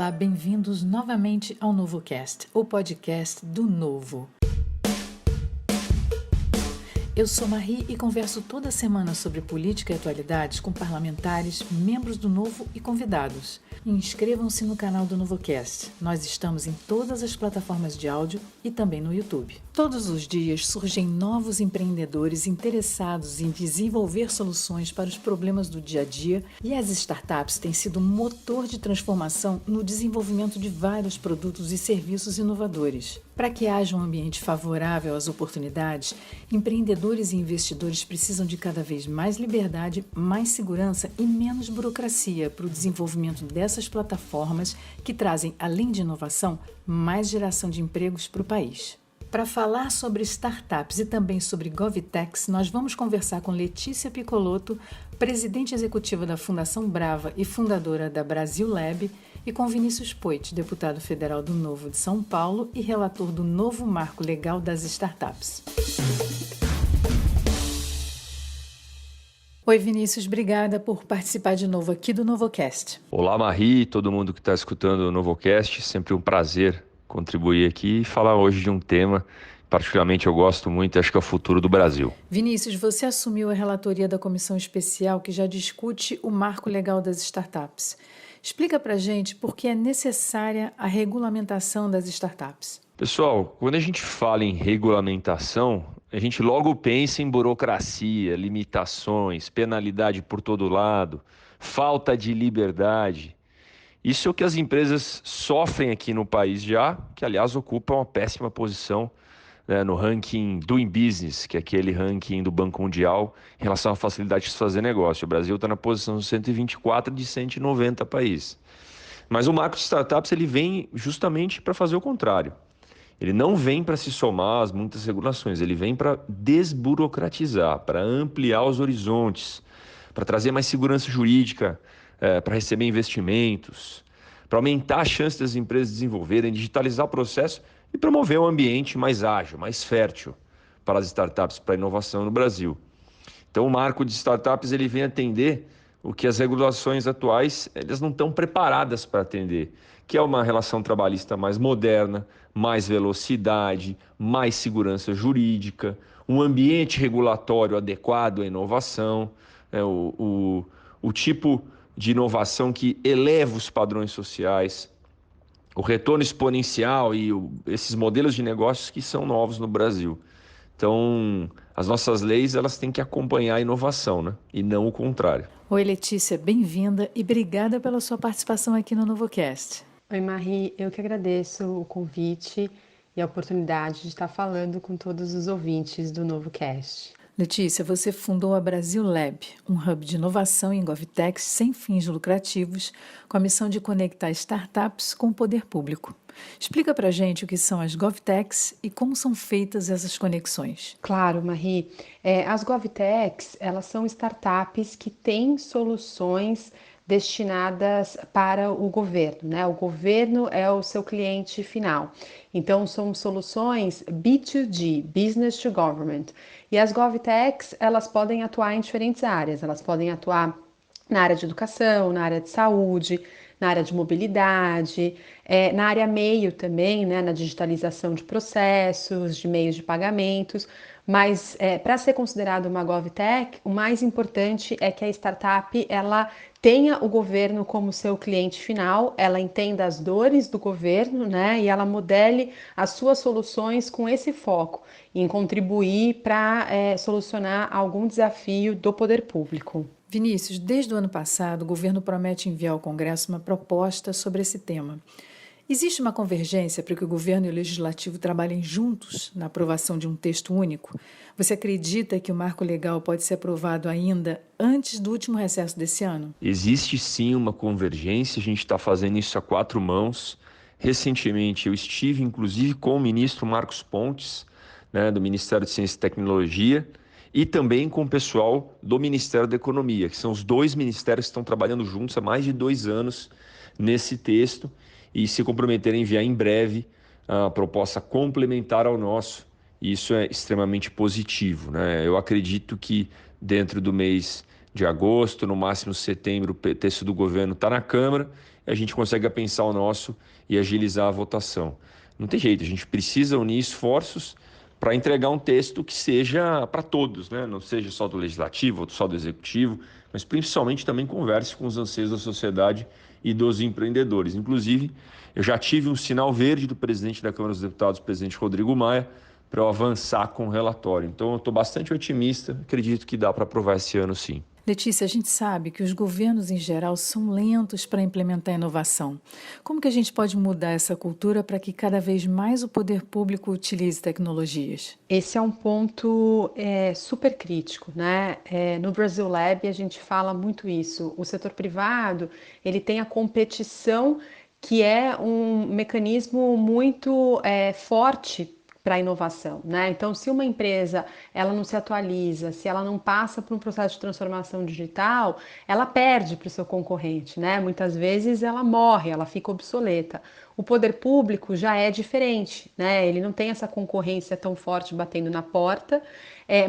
Olá, bem-vindos novamente ao NovoCast, o podcast do Novo. Eu sou Marie e converso toda semana sobre política e atualidades com parlamentares, membros do Novo e convidados. Inscrevam-se no canal do NovoCast. Nós estamos em todas as plataformas de áudio e também no YouTube. Todos os dias surgem novos empreendedores interessados em desenvolver soluções para os problemas do dia a dia e as startups têm sido motor de transformação no desenvolvimento de vários produtos e serviços inovadores. Para que haja um ambiente favorável às oportunidades, empreendedores e investidores precisam de cada vez mais liberdade, mais segurança e menos burocracia para o desenvolvimento dessas plataformas que trazem, além de inovação, mais geração de empregos para o país. Para falar sobre startups e também sobre GovTechs, nós vamos conversar com Letícia Piccolotto, presidente executiva da Fundação Brava e fundadora da Brasil Lab, e com Vinícius Poit, deputado federal do Novo de São Paulo e relator do novo marco legal das startups. Oi, Vinícius, obrigada por participar de novo aqui do NovoCast. Olá, Marie, todo mundo que está escutando o NovoCast, sempre um prazer contribuir aqui e falar hoje de um tema que particularmente eu gosto muito e acho que é o futuro do Brasil. Vinícius, você assumiu a relatoria da comissão especial que já discute o marco legal das startups. Explica para a gente por que é necessária a regulamentação das startups. Pessoal, quando a gente fala em regulamentação, a gente logo pensa em burocracia, limitações, penalidade por todo lado, falta de liberdade. Isso é o que as empresas sofrem aqui no país já, que aliás ocupam uma péssima posição, né, no ranking Doing Business, que é aquele ranking do Banco Mundial em relação à facilidade de se fazer negócio. O Brasil está na posição 124 de 190 países. Mas o marco de startups ele vem justamente para fazer o contrário. Ele não vem para se somar às muitas regulações, ele vem para desburocratizar, para ampliar os horizontes, para trazer mais segurança jurídica, para receber investimentos, para aumentar a chance das empresas desenvolverem, digitalizar o processo e promover um ambiente mais ágil, mais fértil para as startups, para a inovação no Brasil. Então o marco de startups ele vem atender o que as regulações atuais elas não estão preparadas para atender, que é uma relação trabalhista mais moderna, mais velocidade, mais segurança jurídica, um ambiente regulatório adequado à inovação, o tipo de inovação que eleva os padrões sociais, o retorno exponencial e esses modelos de negócios que são novos no Brasil. Então, as nossas leis elas têm que acompanhar a inovação, né? E não o contrário. Oi, Letícia, bem-vinda e obrigada pela sua participação aqui no NovoCast. Oi, Marie, eu que agradeço o convite e a oportunidade de estar falando com todos os ouvintes do NovoCast. Letícia, você fundou a Brasil Lab, um hub de inovação em GovTechs sem fins lucrativos, com a missão de conectar startups com o poder público. Explica para a gente o que são as GovTechs e como são feitas essas conexões. Claro, Marie. As GovTechs, elas são startups que têm soluções destinadas para o governo, né? O governo é o seu cliente final. Então, são soluções B2G, Business to Government. E as GovTechs, elas podem atuar em diferentes áreas. Elas podem atuar na área de educação, na área de saúde, na área de mobilidade, na área meio também, né, na digitalização de processos, de meios de pagamentos. Mas para ser considerado uma GovTech, o mais importante é que a startup ela tenha o governo como seu cliente final, ela entenda as dores do governo, né, e ela modele as suas soluções com esse foco, em contribuir para solucionar algum desafio do poder público. Vinícius, desde o ano passado, o governo promete enviar ao Congresso uma proposta sobre esse tema. Existe uma convergência para que o governo e o legislativo trabalhem juntos na aprovação de um texto único? Você acredita que o marco legal pode ser aprovado ainda antes do último recesso desse ano? Existe sim uma convergência, a gente está fazendo isso a 4 mãos. Recentemente eu estive inclusive com o ministro Marcos Pontes, né, do Ministério de Ciência e Tecnologia, e também com o pessoal do Ministério da Economia, que são os dois ministérios que estão trabalhando juntos há mais de 2 anos nesse texto e se comprometeram a enviar em breve a proposta complementar ao nosso. E isso é extremamente positivo, né? Eu acredito que dentro do mês de agosto, no máximo setembro, o texto do governo está na Câmara a gente consegue pensar o nosso e agilizar a votação. Não tem jeito, a gente precisa unir esforços para entregar um texto que seja para todos, né? Não seja só do legislativo ou só do executivo, mas principalmente também converse com os anseios da sociedade e dos empreendedores. Inclusive, eu já tive um sinal verde do presidente da Câmara dos Deputados, o presidente Rodrigo Maia, para eu avançar com o relatório. Então, eu estou bastante otimista, acredito que dá para aprovar esse ano sim. Letícia, a gente sabe que os governos em geral são lentos para implementar a inovação. Como que a gente pode mudar essa cultura para que cada vez mais o poder público utilize tecnologias? Esse é um ponto super crítico, né? No Brasil Lab a gente fala muito isso. O setor privado ele tem a competição que é um mecanismo muito forte para a inovação, né? Então, se uma empresa ela não se atualiza, se ela não passa por um processo de transformação digital, ela perde para o seu concorrente, né? Muitas vezes ela morre, ela fica obsoleta. O poder público já é diferente, né? Ele não tem essa concorrência tão forte batendo na porta.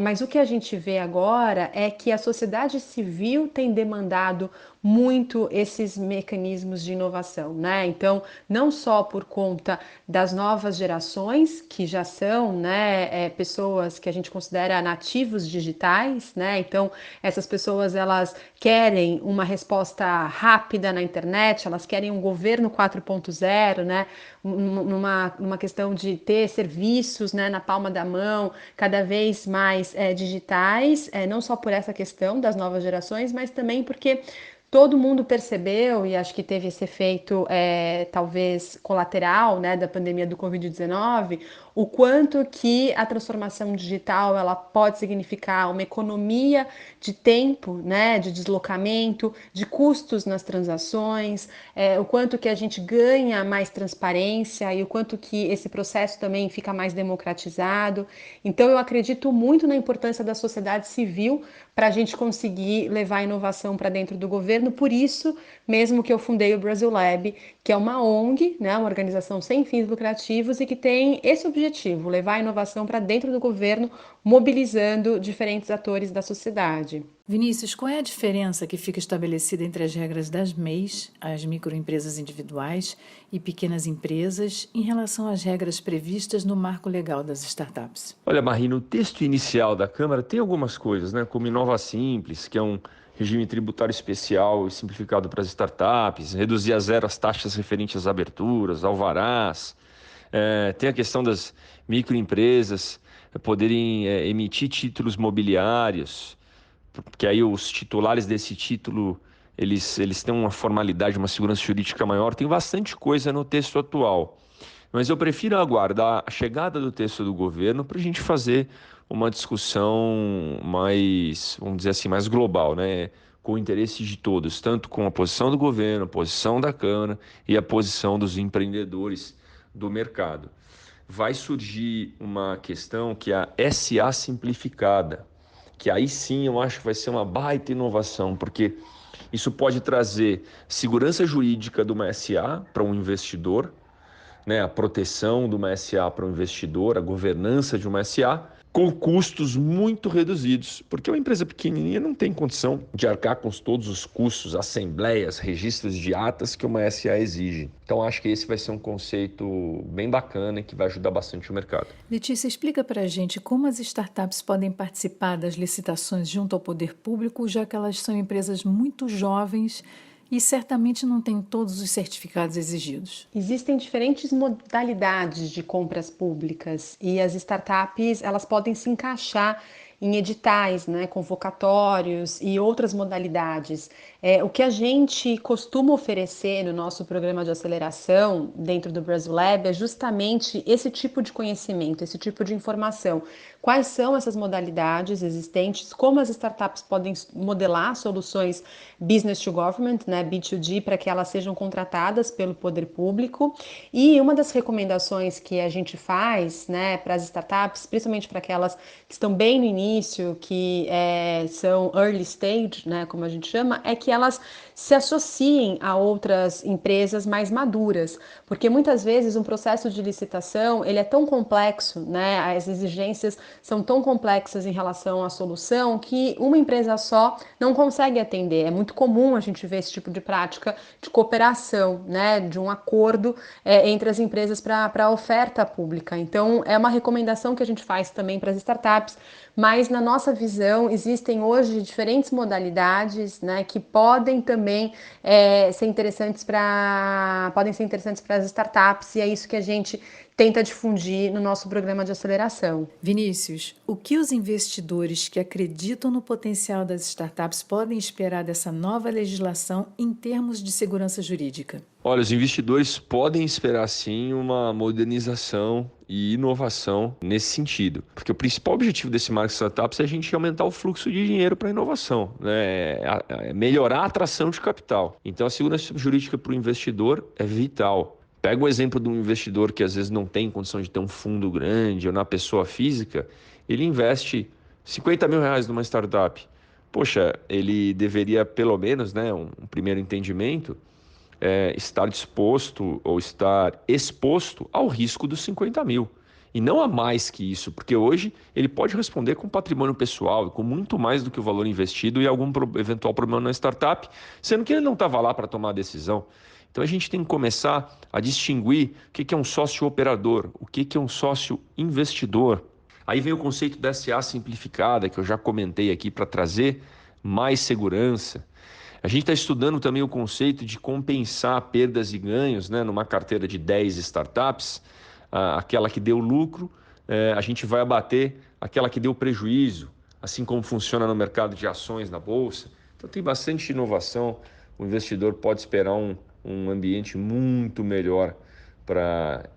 Mas o que a gente vê agora é que a sociedade civil tem demandado muito esses mecanismos de inovação, né? Então, não só por conta das novas gerações, que já são, né, pessoas que a gente considera nativos digitais, né? Então, essas pessoas, elas querem uma resposta rápida na internet, elas querem um governo 4.0, né? Numa questão de ter serviços, né, na palma da mão, cada vez mais digitais, não só por essa questão das novas gerações, mas também porque todo mundo percebeu, e acho que teve esse efeito talvez colateral, né, da pandemia do Covid-19, o quanto que a transformação digital ela pode significar uma economia de tempo, né, de deslocamento, de custos nas transações, o quanto que a gente ganha mais transparência e o quanto que esse processo também fica mais democratizado. Então eu acredito muito na importância da sociedade civil para a gente conseguir levar a inovação para dentro do governo. Por isso mesmo que eu fundei o Brasil Lab, que é uma ONG, né, uma organização sem fins lucrativos e que tem esse objetivo, levar a inovação para dentro do governo, mobilizando diferentes atores da sociedade. Vinícius, qual é a diferença que fica estabelecida entre as regras das MEIs, as microempresas individuais e pequenas empresas, em relação às regras previstas no marco legal das startups? Olha, Marie, no texto inicial da Câmara tem algumas coisas, né, como Inova Simples, que é um regime tributário especial e simplificado para as startups, reduzir a zero as taxas referentes às aberturas, alvarás. Tem a questão das microempresas poderem emitir títulos mobiliários, porque aí os titulares desse título, eles têm uma formalidade, uma segurança jurídica maior. Tem bastante coisa no texto atual. Mas eu prefiro aguardar a chegada do texto do governo para a gente fazer uma discussão mais, vamos dizer assim, mais global, né? Com o interesse de todos, tanto com a posição do governo, a posição da Câmara e a posição dos empreendedores do mercado. Vai surgir uma questão que é a SA simplificada, que aí sim eu acho que vai ser uma baita inovação, porque isso pode trazer segurança jurídica de uma SA para um investidor, né, a proteção de uma SA para o investidor, a governança de uma SA, com custos muito reduzidos, porque uma empresa pequenininha não tem condição de arcar com todos os custos, assembleias, registros de atas que uma SA exige. Então, acho que esse vai ser um conceito bem bacana e que vai ajudar bastante o mercado. Letícia, explica para a gente como as startups podem participar das licitações junto ao poder público, já que elas são empresas muito jovens e certamente não têm todos os certificados exigidos. Existem diferentes modalidades de compras públicas e as startups elas podem se encaixar em editais, né, convocatórios e outras modalidades. O que a gente costuma oferecer no nosso programa de aceleração dentro do Brasil Lab é justamente esse tipo de conhecimento, esse tipo de informação. Quais são essas modalidades existentes, como as startups podem modelar soluções business to government, né, B2G, para que elas sejam contratadas pelo poder público. E uma das recomendações que a gente faz, né, para as startups, principalmente para aquelas que estão bem no início, que são early stage, né, como a gente chama, é que elas se associem a outras empresas mais maduras, porque muitas vezes um processo de licitação ele é tão complexo, né, as exigências são tão complexas em relação à solução que uma empresa só não consegue atender. É muito comum a gente ver esse tipo de prática de cooperação, né, de um acordo entre as empresas para a oferta pública. Então, é uma recomendação que a gente faz também para as startups, mas na nossa visão existem hoje diferentes modalidades, né, que podem também ser interessantes para as startups, e é isso que a gente tenta difundir no nosso programa de aceleração. Vinícius, o que os investidores que acreditam no potencial das startups podem esperar dessa nova legislação em termos de segurança jurídica? Olha, os investidores podem esperar sim uma modernização e inovação nesse sentido, porque o principal objetivo desse marco de startups é a gente aumentar o fluxo de dinheiro para a inovação, né? É melhorar a atração de capital. Então a segurança jurídica para o investidor é vital. Pega o exemplo de um investidor que às vezes não tem condição de ter um fundo grande ou na pessoa física, ele investe R$50 mil numa startup. Poxa, ele deveria pelo menos, né, um primeiro entendimento, estar disposto ou estar exposto ao risco dos 50 mil. E não a mais que isso, porque hoje ele pode responder com patrimônio pessoal e com muito mais do que o valor investido e algum eventual problema na startup, sendo que ele não estava lá para tomar a decisão. Então a gente tem que começar a distinguir o que é um sócio operador, o que é um sócio investidor. Aí vem o conceito da SA simplificada, que eu já comentei aqui, para trazer mais segurança. A gente está estudando também o conceito de compensar perdas e ganhos, né, numa carteira de 10 startups, aquela que deu lucro, a gente vai abater aquela que deu prejuízo, assim como funciona no mercado de ações na Bolsa. Então tem bastante inovação, o investidor pode esperar um ambiente muito melhor para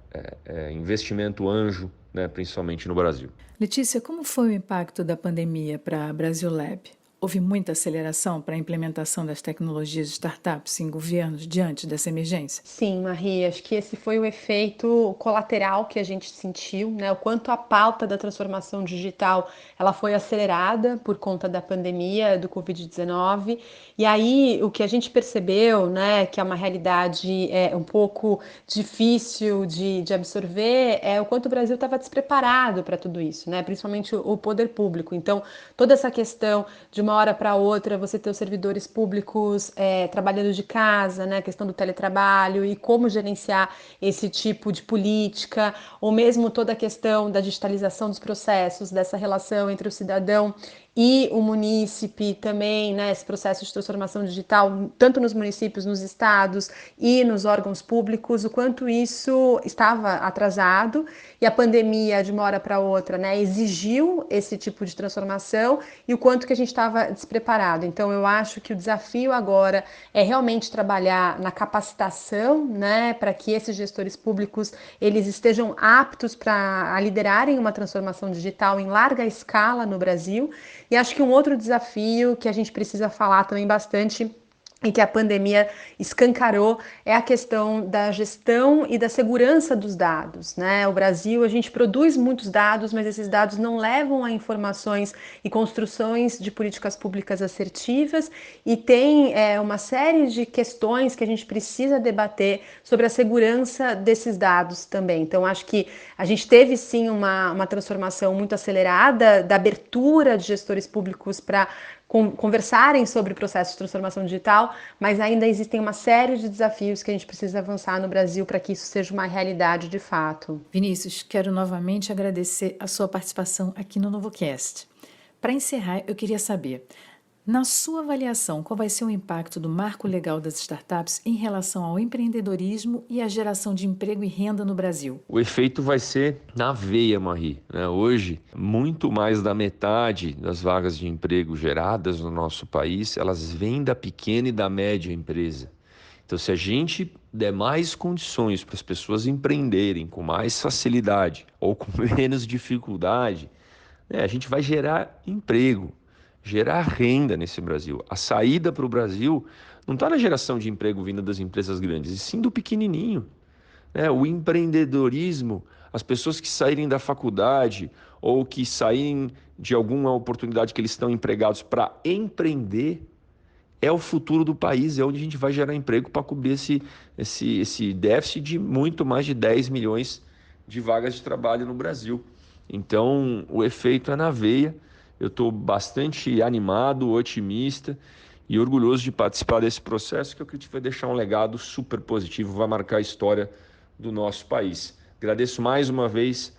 investimento anjo, né, principalmente no Brasil. Letícia, como foi o impacto da pandemia para a Brasil Lab? Houve muita aceleração para a implementação das tecnologias de startups em governos diante dessa emergência? Sim, Maria, acho que esse foi o efeito colateral que a gente sentiu, né? O quanto a pauta da transformação digital ela foi acelerada por conta da pandemia do Covid-19. E aí o que a gente percebeu, né, que é uma realidade um pouco difícil de absorver, é o quanto o Brasil estava despreparado para tudo isso, né? Principalmente o poder público. Então, toda essa questão de uma hora para outra você ter os servidores públicos trabalhando de casa, né, a questão do teletrabalho e como gerenciar esse tipo de política, ou mesmo toda a questão da digitalização dos processos, dessa relação entre o cidadão e o munícipe também, né, esse processo de transformação digital, tanto nos municípios, nos estados e nos órgãos públicos, o quanto isso estava atrasado, e a pandemia, de uma hora para outra, né, exigiu esse tipo de transformação, e o quanto que a gente estava despreparado. Então, eu acho que o desafio agora é realmente trabalhar na capacitação, né, para que esses gestores públicos eles estejam aptos para liderarem uma transformação digital em larga escala no Brasil. E acho que um outro desafio que a gente precisa falar também bastante e que a pandemia escancarou é a questão da gestão e da segurança dos dados, né? O Brasil, a gente produz muitos dados, mas esses dados não levam a informações e construções de políticas públicas assertivas, e tem uma série de questões que a gente precisa debater sobre a segurança desses dados também. Então, acho que a gente teve sim uma transformação muito acelerada da abertura de gestores públicos para conversarem sobre o processo de transformação digital, mas ainda existem uma série de desafios que a gente precisa avançar no Brasil para que isso seja uma realidade de fato. Vinícius, quero novamente agradecer a sua participação aqui no NovoCast. Para encerrar, eu queria saber, na sua avaliação, qual vai ser o impacto do marco legal das startups em relação ao empreendedorismo e à geração de emprego e renda no Brasil? O efeito vai ser na veia, Marie, né? Hoje, muito mais da metade das vagas de emprego geradas no nosso país, elas vêm da pequena e da média empresa. Então, se a gente der mais condições para as pessoas empreenderem com mais facilidade ou com menos dificuldade, né, a gente vai gerar emprego, gerar renda nesse Brasil. A saída para o Brasil não está na geração de emprego vindo das empresas grandes, e sim do pequenininho. O empreendedorismo, as pessoas que saírem da faculdade ou que saírem de alguma oportunidade que eles estão empregados para empreender, é o futuro do país, é onde a gente vai gerar emprego para cobrir esse déficit de muito mais de 10 milhões de vagas de trabalho no Brasil. Então, o efeito é na veia. Eu estou bastante animado, otimista e orgulhoso de participar desse processo, que eu acredito que vai deixar um legado super positivo, vai marcar a história do nosso país. Agradeço mais uma vez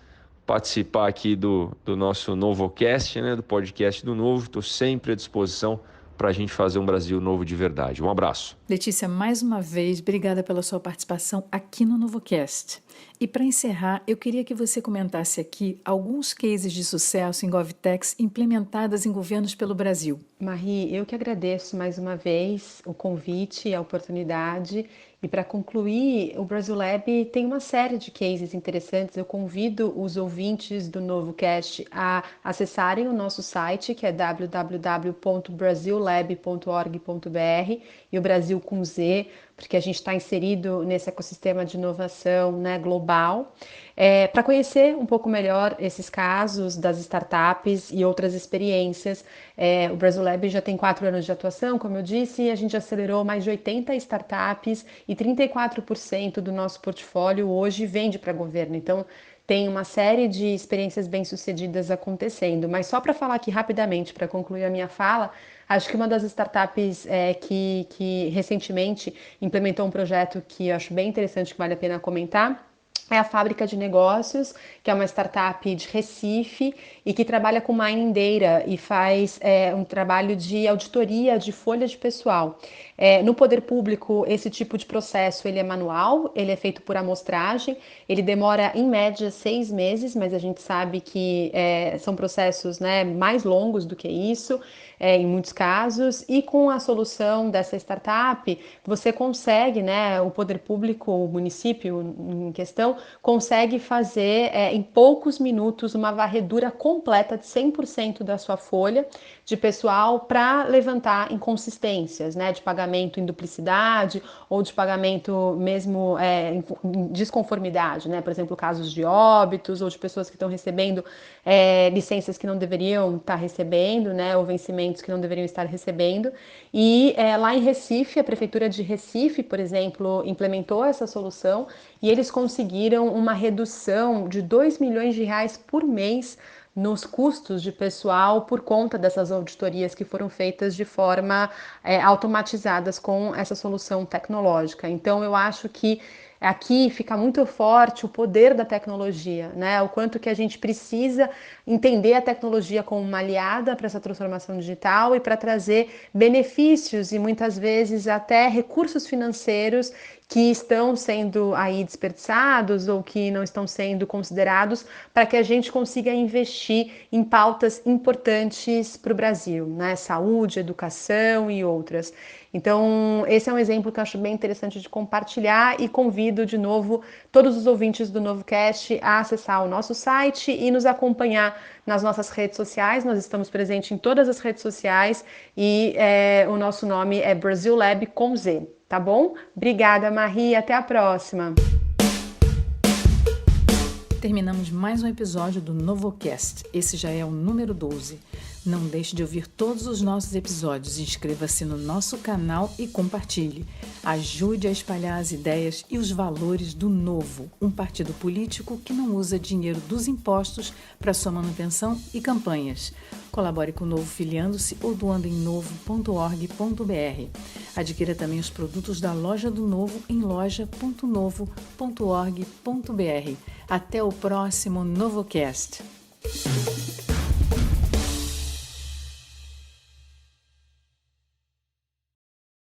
participar aqui do nosso NovoCast, né, do podcast do Novo. Estou sempre à disposição para a gente fazer um Brasil novo de verdade. Um abraço. Letícia, mais uma vez, obrigada pela sua participação aqui no NovoCast. E para encerrar, eu queria que você comentasse aqui alguns cases de sucesso em GovTechs implementadas em governos pelo Brasil. Marie, eu que agradeço mais uma vez o convite e a oportunidade. E para concluir, o Brasil Lab tem uma série de cases interessantes. Eu convido os ouvintes do NovoCast a acessarem o nosso site, que é www.brazillab.org.br, e o Brasil com Z, porque a gente está inserido nesse ecossistema de inovação, né, global, para conhecer um pouco melhor esses casos das startups e outras experiências. O Brasil Lab já tem 4 anos de atuação, como eu disse, e a gente acelerou mais de 80 startups e 34% do nosso portfólio hoje vende para governo. Então, tem uma série de experiências bem-sucedidas acontecendo. Mas só para falar aqui rapidamente, para concluir a minha fala, acho que uma das startups que recentemente implementou um projeto que eu acho bem interessante, que vale a pena comentar, é a Fábrica de Negócios, que é uma startup de Recife e que trabalha com mining data e faz um trabalho de auditoria de folha de pessoal. No poder público, esse tipo de processo ele é manual, ele é feito por amostragem, ele demora em média 6 meses, mas a gente sabe que são processos, né, mais longos do que isso, em muitos casos, e com a solução dessa startup, você consegue, né, o poder público, o município em questão, consegue fazer em poucos minutos uma varredura completa de 100% da sua folha de pessoal para levantar inconsistências, né, de pagamento em duplicidade ou de pagamento mesmo em desconformidade, né, por exemplo, casos de óbitos ou de pessoas que estão recebendo licenças que não deveriam estar recebendo, né, ou vencimentos que não deveriam estar recebendo. E lá em Recife, a Prefeitura de Recife, por exemplo, implementou essa solução e eles conseguiram uma redução de R$2 milhões por mês nos custos de pessoal por conta dessas auditorias que foram feitas de forma automatizadas com essa solução tecnológica. Então, eu acho que aqui fica muito forte o poder da tecnologia, né? O quanto que a gente precisa entender a tecnologia como uma aliada para essa transformação digital e para trazer benefícios e muitas vezes até recursos financeiros que estão sendo aí desperdiçados ou que não estão sendo considerados para que a gente consiga investir em pautas importantes para o Brasil, né? Saúde, educação e outras. Então, esse é um exemplo que eu acho bem interessante de compartilhar e convido de novo todos os ouvintes do NovoCast a acessar o nosso site e nos acompanhar nas nossas redes sociais. Nós estamos presentes em todas as redes sociais e o nosso nome é Brasil Lab com Z, tá bom? Obrigada, Marie, até a próxima! Terminamos mais um episódio do NovoCast. Esse já é o número 12. Não deixe de ouvir todos os nossos episódios. Inscreva-se no nosso canal e compartilhe. Ajude a espalhar as ideias e os valores do Novo, um partido político que não usa dinheiro dos impostos para sua manutenção e campanhas. Colabore com o Novo filiando-se ou doando em novo.org.br. Adquira também os produtos da Loja do Novo em loja.novo.org.br. Até o próximo NovoCast.